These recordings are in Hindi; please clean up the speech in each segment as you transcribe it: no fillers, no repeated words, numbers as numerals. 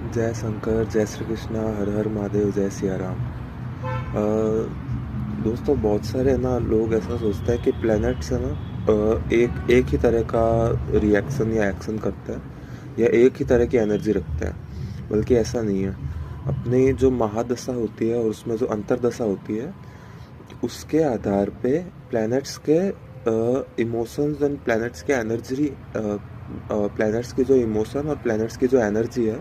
जय शंकर, जय श्री कृष्णा, हर हर महादेव, जय सिया राम। दोस्तों, बहुत सारे है ना लोग ऐसा सोचते हैं कि प्लैनेट्स है ना एक एक ही तरह का रिएक्शन या एक्शन करते हैं या एक ही तरह की एनर्जी रखते हैं, बल्कि ऐसा नहीं है। अपनी जो महादशा होती है और उसमें जो अंतरदशा होती है, उसके आधार पे प्लैनेट्स के इमोशंस एंड प्लैनेट्स के एनर्जी, प्लैनेट्स की जो इमोशन और प्लैनेट्स की जो एनर्जी है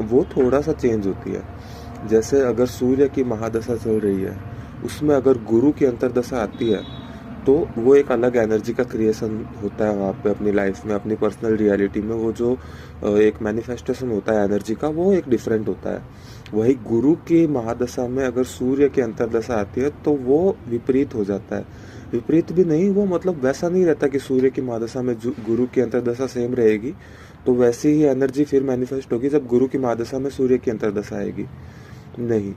वो थोड़ा सा चेंज होती है। जैसे अगर सूर्य की महादशा चल रही है, उसमें अगर गुरु की अंतरदशा आती है तो वो एक अलग एनर्जी का क्रिएशन होता है वहाँ पे अपनी लाइफ में, अपनी पर्सनल रियलिटी में। वो जो एक मैनिफेस्टेशन होता है एनर्जी का, वो एक डिफरेंट होता है। वही गुरु की महादशा में अगर सूर्य की अंतरदशा आती है तो वो विपरीत हो जाता है। विपरीत भी नहीं, वो मतलब वैसा नहीं रहता कि सूर्य की महादशा में गुरु की अंतरदशा सेम रहेगी तो वैसी ही एनर्जी फिर मैनिफेस्ट होगी जब गुरु की महादशा में सूर्य की अंतरदशा आएगी। नहीं।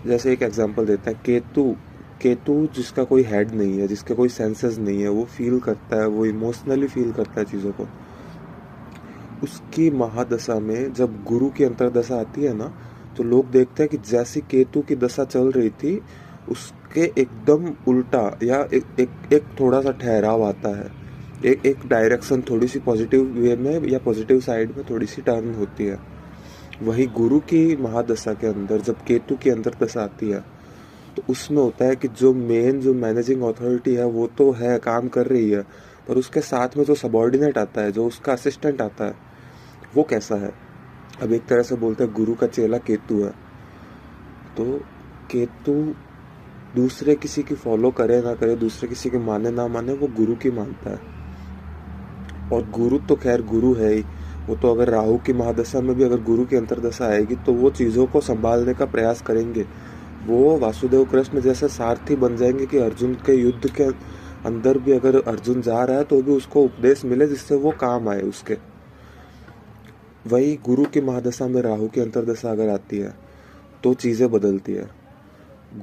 जैसे एक एग्जांपल देते हैं, केतु। केतु जिसका कोई हेड नहीं है, जिसके कोई सेंसेस नहीं है, वो फील करता है, वो इमोशनली फील करता है चीज़ों को। उसकी महादशा में जब गुरु की अंतरदशा आती है ना, तो लोग देखते हैं कि जैसी केतु की दशा चल रही थी उसके एकदम उल्टा या एक थोड़ा सा ठहराव आता है। एक एक डायरेक्शन थोड़ी सी पॉजिटिव वे में या पॉजिटिव साइड में थोड़ी सी टर्न होती है। वही गुरु की महादशा के अंदर जब केतु की अंतरदशा आती है तो उसमें होता है कि जो मेन जो मैनेजिंग अथॉरिटी है वो तो है, काम कर रही है, पर उसके साथ में जो सबॉर्डिनेट आता है, जो उसका असिस्टेंट आता है, वो कैसा है। अब एक तरह से बोलते हैं गुरु का चेला केतु है, तो केतु दूसरे किसी की फॉलो करे ना करे, दूसरे किसी की माने ना माने, वो गुरु की मानता है। और गुरु तो खैर गुरु है ही। वो तो अगर राहु की महादशा में भी अगर गुरु की अंतरदशा आएगी तो वो चीज़ों को संभालने का प्रयास करेंगे। वो वासुदेव कृष्ण जैसे सारथी बन जाएंगे कि अर्जुन के युद्ध के अंदर भी अगर अर्जुन जा रहा है तो भी उसको उपदेश मिले जिससे वो काम आए उसके। वही गुरु की महादशा में राहु की अंतरदशा अगर आती है तो चीज़ें बदलती है।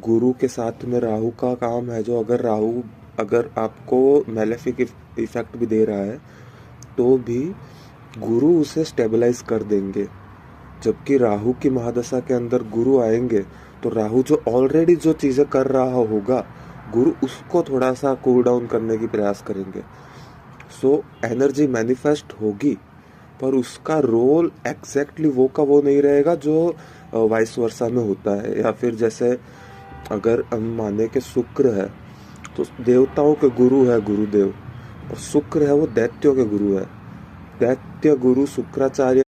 गुरु के साथ में राहु का काम है, जो अगर राहु अगर आपको मैलेफिक इफेक्ट भी दे रहा है तो भी गुरु उसे स्टेबलाइज कर देंगे। जबकि राहु की महादशा के अंदर गुरु आएंगे तो राहु जो ऑलरेडी जो चीज़ें कर रहा होगा, गुरु उसको थोड़ा सा कूल डाउन करने की प्रयास करेंगे। सो एनर्जी मैनिफेस्ट होगी, पर उसका रोल एग्जैक्टली वो का वो नहीं रहेगा जो वाइस वर्सा में होता है। या फिर जैसे अगर हम माने कि शुक्र है तो देवताओं के गुरु है गुरुदेव, और शुक्र है वो दैत्यों के गुरु है। दैत्य गुरु शुक्राचार्य